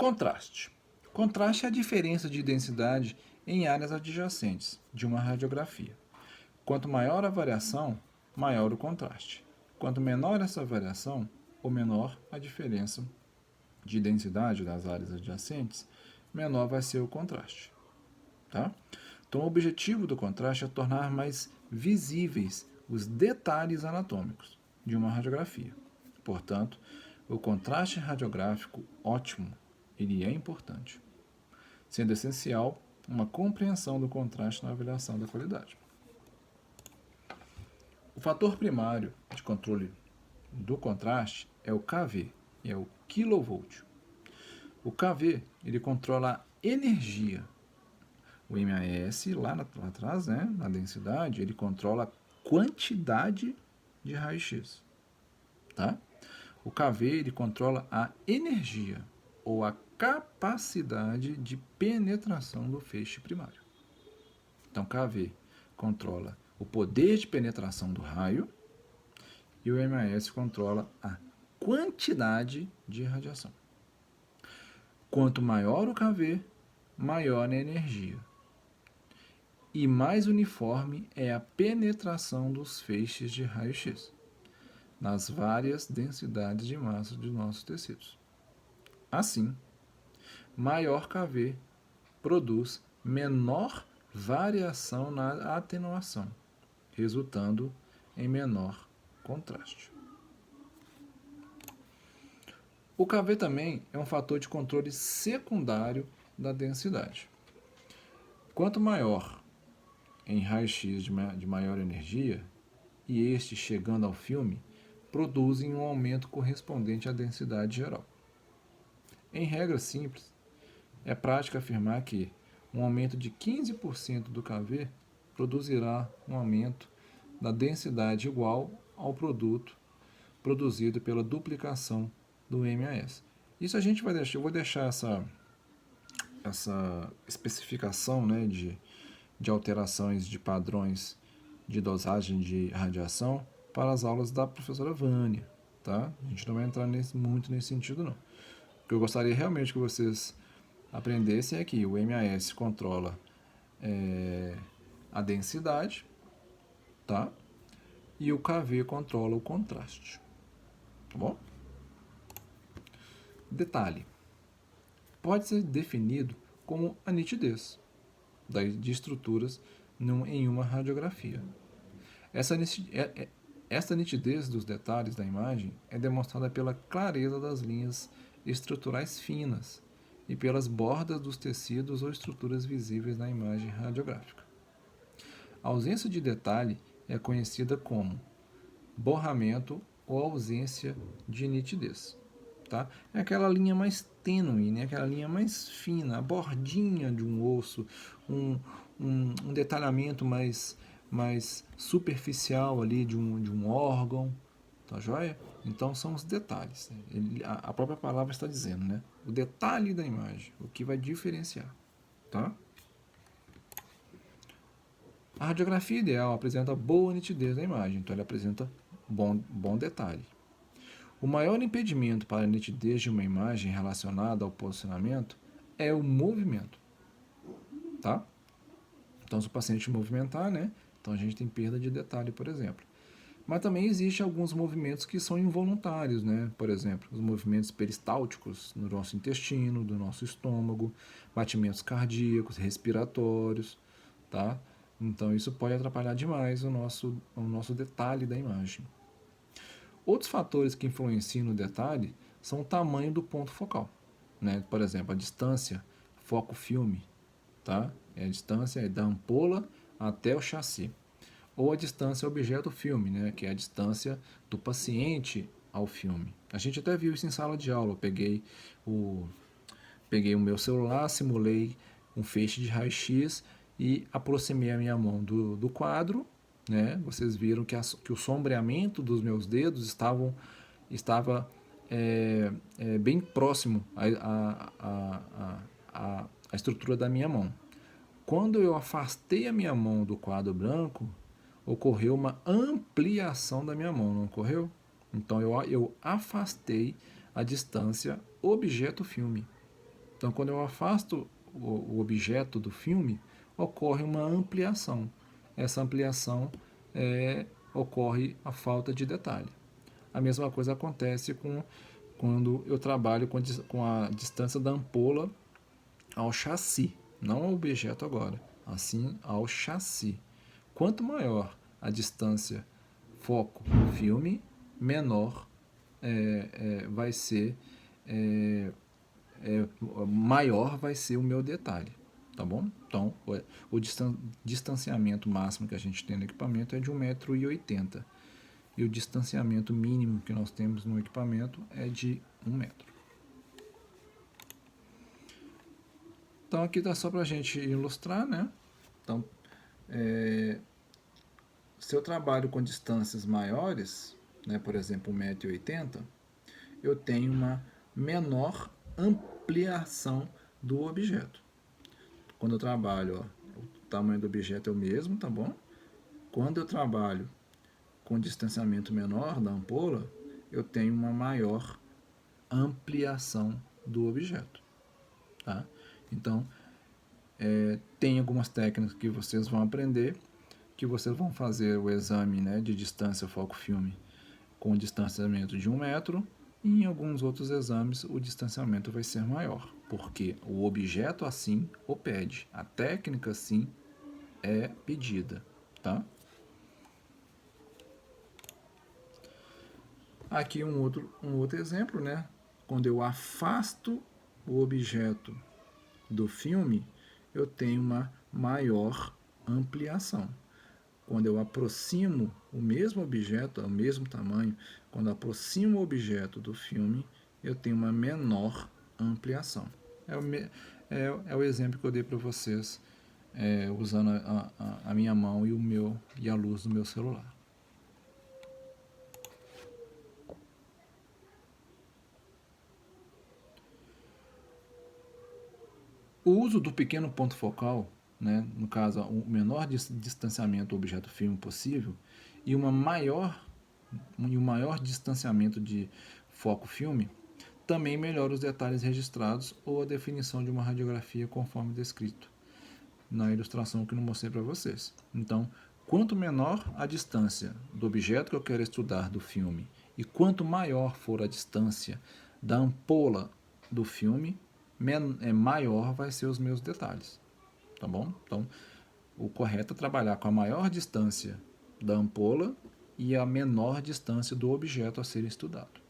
Contraste. Contraste é a diferença de densidade em áreas adjacentes de uma radiografia. Quanto maior a variação, maior o contraste. Quanto menor essa variação, ou menor a diferença de densidade das áreas adjacentes, menor vai ser o contraste. Tá? Então, o objetivo do contraste é tornar mais visíveis os detalhes anatômicos de uma radiografia. Portanto, o contraste radiográfico ótimo ele é importante, sendo essencial uma compreensão do contraste na avaliação da qualidade. O fator primário de controle do contraste é o KV, é o kilovolt. O KV ele controla a energia. O MAS, lá atrás, né, na densidade, ele controla a quantidade de raio-x. Tá? O KV ele controla a energia, ou a capacidade de penetração do feixe primário. Então, KV controla o poder de penetração do raio e o MAS controla a quantidade de radiação. Quanto maior o KV, maior a energia. E mais uniforme é a penetração dos feixes de raio-x nas várias densidades de massa de nossos tecidos. Assim, maior KV produz menor variação na atenuação, resultando em menor contraste. O KV também é um fator de controle secundário da densidade. Quanto maior em raio-x de maior energia, e este chegando ao filme, produzem um aumento correspondente à densidade geral. Em regra simples, é prático afirmar que um aumento de 15% do KV produzirá um aumento da densidade igual ao produto produzido pela duplicação do MAS. Isso a gente vai deixar, eu vou deixar essa especificação, né, de alterações de padrões de dosagem de radiação para as aulas da professora Vânia, tá? A gente não vai entrar muito nesse sentido, não. O que eu gostaria realmente que vocês aprendessem é que o MAS controla a densidade, tá? E o KV controla o contraste, tá bom? Detalhe: pode ser definido como a nitidez de estruturas em uma radiografia. Essa nitidez dos detalhes da imagem é demonstrada pela clareza das linhas estruturais finas e pelas bordas dos tecidos ou estruturas visíveis na imagem radiográfica. A ausência de detalhe é conhecida como borramento ou ausência de nitidez. Tá? É aquela linha mais tênue, né? Aquela linha mais fina, a bordinha de um osso, um detalhamento mais superficial ali de um órgão, tá joia? Então são os detalhes. A própria palavra está dizendo, né? O detalhe da imagem, o que vai diferenciar, tá? A radiografia ideal apresenta boa nitidez da imagem, então ela apresenta bom detalhe. O maior impedimento para a nitidez de uma imagem relacionada ao posicionamento é o movimento, tá? Então, se o paciente movimentar, né? Então a gente tem perda de detalhe, por exemplo. Mas também existem alguns movimentos que são involuntários, né? Por exemplo, os movimentos peristálticos no nosso intestino, do nosso estômago, batimentos cardíacos, respiratórios, tá? Então isso pode atrapalhar demais o nosso detalhe da imagem. Outros fatores que influenciam no detalhe são o tamanho do ponto focal, né? Por exemplo, a distância foco-filme, tá? A distância da ampola até o chassi. Ou a distância objeto-filme, né? Que é a distância do paciente ao filme. A gente até viu isso em sala de aula. Eu peguei o meu celular, simulei um feixe de raio-x e aproximei a minha mão do quadro, né? Vocês viram que o sombreamento dos meus dedos estava bem próximo à estrutura da minha mão. Quando eu afastei a minha mão do quadro branco, ocorreu uma ampliação da minha mão, não ocorreu? Então eu afastei a distância objeto-filme. Então, quando eu afasto o objeto do filme, ocorre uma ampliação. Essa ampliação ocorre a falta de detalhe. A mesma coisa acontece quando eu trabalho com a distância da ampola ao chassi, não ao objeto agora, assim ao chassi. Quanto maior a distância foco-filme, menor vai ser, maior vai ser o meu detalhe, tá bom? Então, o distanciamento máximo que a gente tem no equipamento é de 1,80 m. E o distanciamento mínimo que nós temos no equipamento é de 1 metro. Então, aqui está só para a gente ilustrar, né? Então, se eu trabalho com distâncias maiores, né, por exemplo, 1,80 m, eu tenho uma menor ampliação do objeto. Quando eu trabalho, ó, o tamanho do objeto é o mesmo, tá bom? Quando eu trabalho com distanciamento menor da ampola, eu tenho uma maior ampliação do objeto. Tá? Então, tem algumas técnicas que vocês vão aprender, que vocês vão fazer o exame, né, de distância foco-filme com distanciamento de 1 metro, e em alguns outros exames o distanciamento vai ser maior, porque o objeto assim o pede, a técnica assim é pedida. Tá? Aqui um outro exemplo, né? Quando eu afasto o objeto do filme, eu tenho uma maior ampliação. Quando eu aproximo o mesmo objeto, ao mesmo tamanho, quando eu aproximo o objeto do filme, eu tenho uma menor ampliação. É o exemplo que eu dei para vocês, usando a minha mão e a luz do meu celular. O uso do pequeno ponto focal, né, no caso, o menor distanciamento do objeto filme possível, e um maior distanciamento de foco-filme, também melhora os detalhes registrados ou a definição de uma radiografia conforme descrito na ilustração que eu mostrei para vocês. Então, quanto menor a distância do objeto que eu quero estudar do filme e quanto maior for a distância da ampola do filme, maior vai ser os meus detalhes, tá bom? Então, o correto é trabalhar com a maior distância da ampola e a menor distância do objeto a ser estudado.